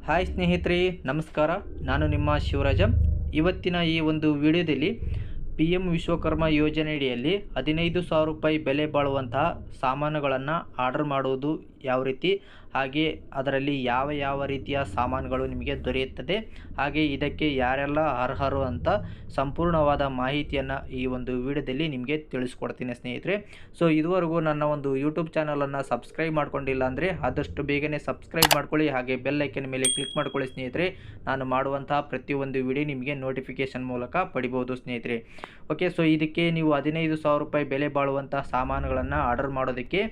Hi ಸ್ನೇಹಿತರೆ, ನಮಸ್ಕಾರ. ನಾನು ನಿಮ್ಮ ಶಿವರಾಜ. ಇವತ್ತಿನ ಈ ಒಂದು ವಿಡಿಯೋದಲ್ಲಿ ಪಿ ಎಂ ವಿಶ್ವಕರ್ಮ ಯೋಜನೆಯಡಿಯಲ್ಲಿ 15,000 ರೂಪಾಯಿ ಬೆಲೆ ಬಾಳುವಂತಹ ಸಾಮಾನುಗಳನ್ನು ಆರ್ಡರ್ ಮಾಡುವುದು ಯಾವ ರೀತಿ, ಹಾಗೆ ಅದರಲ್ಲಿ ಯಾವ ರೀತಿಯ ಸಾಮಾನುಗಳು ನಿಮಗೆ ದೊರೆಯುತ್ತದೆ, ಹಾಗೆ ಇದಕ್ಕೆ ಯಾರೆಲ್ಲ ಅರ್ಹರು ಅಂತ ಸಂಪೂರ್ಣವಾದ ಮಾಹಿತಿಯನ್ನು ಈ ಒಂದು ವಿಡಿಯೋದಲ್ಲಿ ನಿಮಗೆ ತಿಳಿಸ್ಕೊಡ್ತೀನಿ ಸ್ನೇಹಿತರೆ. ಸೊ ಇದುವರೆಗೂ ನನ್ನ ಒಂದು ಯೂಟ್ಯೂಬ್ ಚಾನಲನ್ನು ಸಬ್ಸ್ಕ್ರೈಬ್ ಮಾಡ್ಕೊಂಡಿಲ್ಲ ಅಂದರೆ ಆದಷ್ಟು ಬೇಗನೆ ಸಬ್ಸ್ಕ್ರೈಬ್ ಮಾಡ್ಕೊಳ್ಳಿ, ಹಾಗೆ ಬೆಲ್ ಐಕನ್ ಮೇಲೆ ಕ್ಲಿಕ್ ಮಾಡ್ಕೊಳ್ಳಿ ಸ್ನೇಹಿತರೆ. ನಾನು ಮಾಡುವಂತಹ ಪ್ರತಿಯೊಂದು ವಿಡಿಯೋ ನಿಮಗೆ ನೋಟಿಫಿಕೇಶನ್ ಮೂಲಕ ಪಡಿಬೋದು ಸ್ನೇಹಿತರೆ. ಓಕೆ, ಸೊ ಇದಕ್ಕೆ ನೀವು 15,000 ರೂಪಾಯಿ ಬೆಲೆ ಬಾಳುವಂತಹ ಸಾಮಾನುಗಳನ್ನು ಆರ್ಡರ್ ಮಾಡೋದಕ್ಕೆ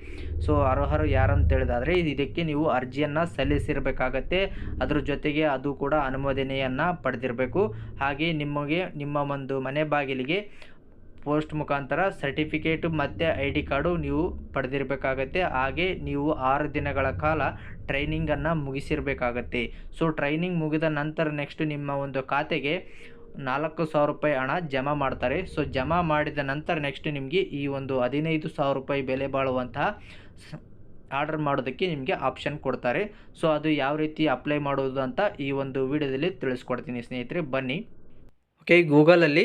ಸೊ ಅರ್ಹರು ಯಾರಂತ ಹೇಳಿದಾದರೆ ಇದಕ್ಕೆ ನೀವು ಅರ್ಜಿಯನ್ನು ಸಲ್ಲಿಸಿರಬೇಕಾಗತ್ತೆ. ಅದ್ರ ಜೊತೆಗೆ ಅದು ಕೂಡ ಅನುಮೋದನೆಯನ್ನು ಪಡೆದಿರಬೇಕು. ಹಾಗೆ ನಿಮಗೆ ನಿಮ್ಮ ಒಂದು ಮನೆ ಬಾಗಿಲಿಗೆ ಪೋಸ್ಟ್ ಮುಖಾಂತರ ಸರ್ಟಿಫಿಕೇಟು ಮತ್ತು ID ಕಾರ್ಡು ನೀವು ಪಡೆದಿರಬೇಕಾಗತ್ತೆ. ಹಾಗೆ ನೀವು 6 ದಿನಗಳ ಕಾಲ ಟ್ರೈನಿಂಗನ್ನು ಮುಗಿಸಿರಬೇಕಾಗತ್ತೆ. ಸೊ ಟ್ರೈನಿಂಗ್ ಮುಗಿದ ನಂತರ ನೆಕ್ಸ್ಟ್ ನಿಮ್ಮ ಒಂದು ಖಾತೆಗೆ 4,000 ರೂಪಾಯಿ ಹಣ ಜಮಾ ಮಾಡ್ತಾರೆ. ಸೊ ಜಮಾ ಮಾಡಿದ ನಂತರ ನೆಕ್ಸ್ಟ್ ನಿಮಗೆ ಈ ಒಂದು 15,000 ರೂಪಾಯಿ ಬೆಲೆ ಬಾಳುವಂತಹ ಆರ್ಡರ್ ಮಾಡೋದಕ್ಕೆ ನಿಮಗೆ ಆಪ್ಷನ್ ಕೊಡ್ತಾರೆ. ಸೊ ಅದು ಯಾವ ರೀತಿ ಅಪ್ಲೈ ಮಾಡೋದು ಅಂತ ಈ ಒಂದು ವಿಡಿಯೋದಲ್ಲಿ ತಿಳಿಸ್ಕೊಡ್ತೀನಿ ಸ್ನೇಹಿತರೆ, ಬನ್ನಿ. ಓಕೆ, ಗೂಗಲಲ್ಲಿ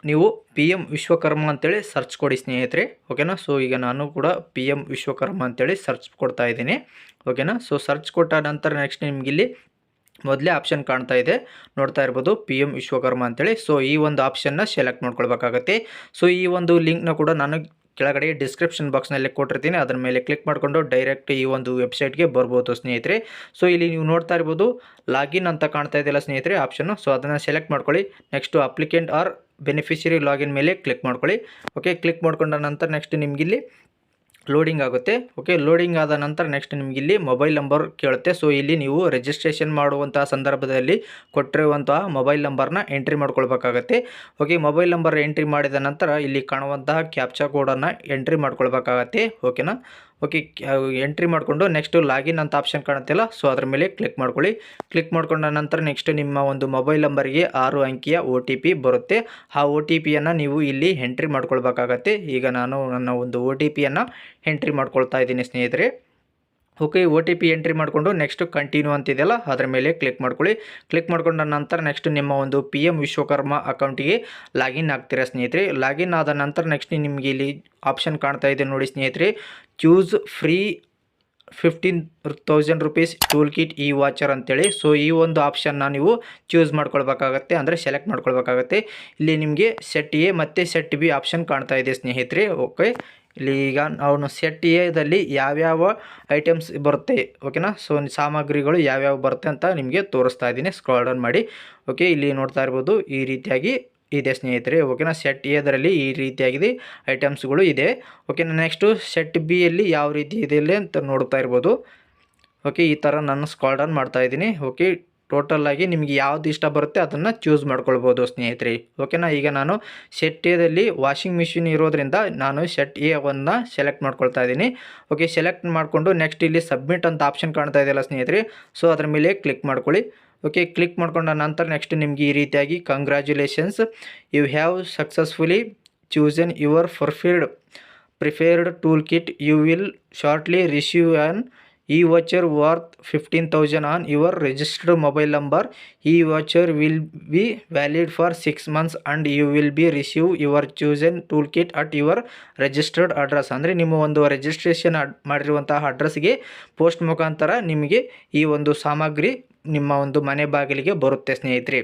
ನೀವು PM ವಿಶ್ವಕರ್ಮ ಅಂತೇಳಿ ಸರ್ಚ್ ಕೊಡಿ ಸ್ನೇಹಿತರೆ. ಓಕೆನಾ. ಸೊ ಈಗ ನಾನು ಕೂಡ PM ವಿಶ್ವಕರ್ಮ ಅಂತೇಳಿ ಸರ್ಚ್ ಕೊಡ್ತಾ ಇದ್ದೀನಿ. ಓಕೆನಾ. ಸೊ ಸರ್ಚ್ ಕೊಟ್ಟ ನಂತರ ನೆಕ್ಸ್ಟ್ ನಿಮಗಿಲ್ಲಿ ಮೊದಲೇ ಆಪ್ಷನ್ ಕಾಣ್ತಾ ಇದೆ, ನೋಡ್ತಾ ಇರ್ಬೋದು PM ವಿಶ್ವಕರ್ಮ ಅಂತೇಳಿ. ಸೊ ಈ ಒಂದು ಆಪ್ಷನ್ನ ಸೆಲೆಕ್ಟ್ ಮಾಡ್ಕೊಳ್ಬೇಕಾಗತ್ತೆ. ಸೊ ಈ ಒಂದು ಲಿಂಕ್ನ ಕೂಡ ನಾನು ಕೆಳಗಡೆ ಡಿಸ್ಕ್ರಿಪ್ಷನ್ ಬಾಕ್ಸ್ನಲ್ಲಿ ಕೊಟ್ಟಿರ್ತೀನಿ, ಅದರ ಮೇಲೆ ಕ್ಲಿಕ್ ಮಾಡಿಕೊಂಡು ಡೈರೆಕ್ಟ್ ಈ ಒಂದು ವೆಬ್ಸೈಟ್ಗೆ ಬರ್ಬೋದು ಸ್ನೇಹಿತರೆ. ಸೊ ಇಲ್ಲಿ ನೀವು ನೋಡ್ತಾ ಇರ್ಬೋದು ಲಾಗಿನ್ ಅಂತ ಕಾಣ್ತಾ ಇದೆಯಲ್ಲ ಸ್ನೇಹಿತರೆ ಆಪ್ಷನ್ನು. ಸೊ ಅದನ್ನು ಸೆಲೆಕ್ಟ್ ಮಾಡ್ಕೊಳ್ಳಿ. Next applicant or beneficiary login ಮೇಲೆ ಕ್ಲಿಕ್ ಮಾಡ್ಕೊಳ್ಳಿ. ಓಕೆ, ಕ್ಲಿಕ್ ಮಾಡ್ಕೊಂಡ ನಂತರ ನೆಕ್ಸ್ಟ್ ನಿಮಗಿಲ್ಲಿ ಲೋಡಿಂಗ್ ಆಗುತ್ತೆ. ಓಕೆ, ಲೋಡಿಂಗ್ ಆದ ನಂತರ ನೆಕ್ಸ್ಟ್ ನಿಮಗಿಲ್ಲಿ ಮೊಬೈಲ್ ನಂಬರ್ ಕೇಳುತ್ತೆ. ಸೊ ಇಲ್ಲಿ ನೀವು ರಿಜಿಸ್ಟ್ರೇಷನ್ ಮಾಡುವಂತಹ ಸಂದರ್ಭದಲ್ಲಿ ಕೊಟ್ಟಿರುವಂತಹ ಮೊಬೈಲ್ ನಂಬರ್ನ ಎಂಟ್ರಿ ಮಾಡ್ಕೊಳ್ಬೇಕಾಗತ್ತೆ. ಓಕೆ, ಮೊಬೈಲ್ ನಂಬರ್ ಎಂಟ್ರಿ ಮಾಡಿದ ನಂತರ ಇಲ್ಲಿ ಕಾಣುವಂತಹ ಕ್ಯಾಪ್ಚಾ ಕೋಡನ್ನು ಎಂಟ್ರಿ ಮಾಡ್ಕೊಳ್ಬೇಕಾಗತ್ತೆ. ಓಕೆನಾ. ಓಕೆ, ಎಂಟ್ರಿ ಮಾಡಿಕೊಂಡು ನೆಕ್ಸ್ಟ್ ಲಾಗಿನ್ ಅಂತ ಆಪ್ಷನ್ ಕಾಣುತ್ತಿಲ್ಲ, ಸೊ ಅದರ ಮೇಲೆ ಕ್ಲಿಕ್ ಮಾಡ್ಕೊಳ್ಳಿ. ಕ್ಲಿಕ್ ಮಾಡ್ಕೊಂಡ ನಂತರ ನೆಕ್ಸ್ಟ್ ನಿಮ್ಮ ಒಂದು ಮೊಬೈಲ್ ನಂಬರ್ಗೆ 6 ಅಂಕಿಯ OTP ಬರುತ್ತೆ. ಆ OTPಯನ್ನು ನೀವು ಇಲ್ಲಿ ಎಂಟ್ರಿ ಮಾಡ್ಕೊಳ್ಬೇಕಾಗತ್ತೆ. ಈಗ ನಾನು ನನ್ನ ಒಂದು OTPಯನ್ನು ಎಂಟ್ರಿ ಮಾಡ್ಕೊಳ್ತಾ ಇದ್ದೀನಿ ಸ್ನೇಹಿತರೆ. ಓಕೆ, OTP ಎಂಟ್ರಿ ಮಾಡಿಕೊಂಡು ನೆಕ್ಸ್ಟ್ ಕಂಟಿನ್ಯೂ ಅಂತಿದೆಯಲ್ಲ ಅದರ ಮೇಲೆ ಕ್ಲಿಕ್ ಮಾಡ್ಕೊಳ್ಳಿ. ಕ್ಲಿಕ್ ಮಾಡ್ಕೊಂಡ ನಂತರ ನೆಕ್ಸ್ಟ್ ನಿಮ್ಮ ಒಂದು PM ವಿಶ್ವಕರ್ಮ ಅಕೌಂಟಿಗೆ ಲಾಗಿನ್ ಆಗ್ತೀರಾ ಸ್ನೇಹಿತರೆ. ಲಾಗಿನ್ ಆದ ನಂತರ ನೆಕ್ಸ್ಟ್ ನಿಮಗೆ ಇಲ್ಲಿ ಆಪ್ಷನ್ ಕಾಣ್ತಾ ಇದೆ ನೋಡಿ ಸ್ನೇಹಿತರೆ, choose free 15,000 rupees tool kit e voucher ಅಂತೇಳಿ. ಸೊ ಈ ಒಂದು ಆಪ್ಷನ್ನ ನೀವು ಚೂಸ್ ಮಾಡ್ಕೊಳ್ಬೇಕಾಗತ್ತೆ, ಅಂದರೆ ಸೆಲೆಕ್ಟ್ ಮಾಡ್ಕೊಳ್ಬೇಕಾಗತ್ತೆ. ಇಲ್ಲಿ ನಿಮಗೆ ಸೆಟ್ A ಮತ್ತು ಸೆಟ್ B ಆಪ್ಷನ್ ಕಾಣ್ತಾ ಇದೆ ಸ್ನೇಹಿತರೆ. ಓಕೆ, ಇಲ್ಲಿ ಈಗ ನಾವು ಸೆಟ್ ಎದಲ್ಲಿ ಯಾವ್ಯಾವ ಐಟಮ್ಸ್ ಬರುತ್ತೆ, ಓಕೆನಾ. ಸೊ ಸಾಮಗ್ರಿಗಳು ಯಾವ್ಯಾವ ಬರುತ್ತೆ ಅಂತ ನಿಮಗೆ ತೋರಿಸ್ತಾ ಇದ್ದೀನಿ. ಸ್ಕ್ರಾಲ್ ಡೌನ್ ಮಾಡಿ. ಓಕೆ, ಇಲ್ಲಿ ನೋಡ್ತಾ ಇರ್ಬೋದು ಈ ರೀತಿಯಾಗಿ ಇದೆ ಸ್ನೇಹಿತರೆ. ಓಕೆನಾ. ಸೆಟ್ ಎದರಲ್ಲಿ ಈ ರೀತಿಯಾಗಿದೆ ಐಟಮ್ಸ್ಗಳು ಇದೆ. ಓಕೆನಾ. ನೆಕ್ಸ್ಟು ಸೆಟ್ ಬಿಯಲ್ಲಿ ಯಾವ ರೀತಿ ಇದೆ ಅಂತ ನೋಡ್ತಾ ಇರ್ಬೋದು. ಓಕೆ, ಈ ಥರ ನಾನು ಸ್ಕ್ರಾಲ್ ಡೌನ್ ಮಾಡ್ತಾ ಇದ್ದೀನಿ. ಓಕೆ, ಟೋಟಲಾಗಿ ನಿಮಗೆ ಯಾವ್ದು ಇಷ್ಟ ಬರುತ್ತೆ ಅದನ್ನು ಚೂಸ್ ಮಾಡ್ಕೊಳ್ಬೋದು ಸ್ನೇಹಿತರೆ. ಓಕೆನಾ. ಈಗ ನಾನು ಸೆಟ್ ಎದಲ್ಲಿ ವಾಷಿಂಗ್ ಮಿಷಿನ್ ಇರೋದ್ರಿಂದ ನಾನು ಸೆಟ್ A1ನ ಸೆಲೆಕ್ಟ್ ಮಾಡ್ಕೊಳ್ತಾ ಇದ್ದೀನಿ. ಓಕೆ, ಸೆಲೆಕ್ಟ್ ಮಾಡಿಕೊಂಡು ನೆಕ್ಸ್ಟ್ ಇಲ್ಲಿ ಸಬ್ಮಿಟ್ ಅಂತ ಆಪ್ಷನ್ ಕಾಣ್ತಾ ಇದೆಯಲ್ಲ ಸ್ನೇಹಿತರೆ, ಸೊ ಅದರ ಮೇಲೆ ಕ್ಲಿಕ್ ಮಾಡ್ಕೊಳ್ಳಿ. ಓಕೆ, ಕ್ಲಿಕ್ ಮಾಡ್ಕೊಂಡ ನಂತರ ನೆಕ್ಸ್ಟ್ ನಿಮಗೆ ಈ ರೀತಿಯಾಗಿ congratulations, you have successfully chosen your preferred tool kit, you will shortly receive an e-voucher worth 15,000 on your registered mobile number. E-voucher will be valid for 6 months and you will be receive your chosen toolkit at your registered address. ಅಂದರೆ ನಿಮ್ಮ ಒಂದು registration ಮಾಡಿರುವಂತಹ ಅಡ್ರೆಸ್ಗೆ post ಮುಖಾಂತರ ನಿಮಗೆ ಈ ಒಂದು ಸಾಮಗ್ರಿ ನಿಮ್ಮ ಒಂದು ಮನೆ ಬಾಗಿಲಿಗೆ ಬರುತ್ತೆ ಸ್ನೇಹಿತರೆ.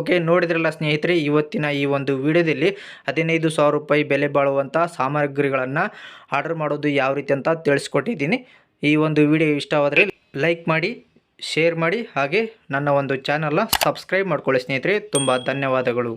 ಓಕೆ, ನೋಡಿದ್ರಲ್ಲ ಸ್ನೇಹಿತರೆ, ಇವತ್ತಿನ ಈ ಒಂದು ವಿಡಿಯೋದಲ್ಲಿ 15,000 ರೂಪಾಯಿ ಬೆಲೆ ಬಾಳುವಂಥ ಸಾಮಗ್ರಿಗಳನ್ನು ಆರ್ಡರ್ ಮಾಡೋದು ಯಾವ ರೀತಿ ಅಂತ ತಿಳಿಸ್ಕೊಟ್ಟಿದ್ದೀನಿ. ಈ ಒಂದು ವಿಡಿಯೋ ಇಷ್ಟವಾದರೆ ಲೈಕ್ ಮಾಡಿ, ಶೇರ್ ಮಾಡಿ, ಹಾಗೆ ನನ್ನ ಒಂದು ಚಾನಲ್ನ ಸಬ್ಸ್ಕ್ರೈಬ್ ಮಾಡ್ಕೊಳ್ಳಿ ಸ್ನೇಹಿತರೆ. ತುಂಬ ಧನ್ಯವಾದಗಳು.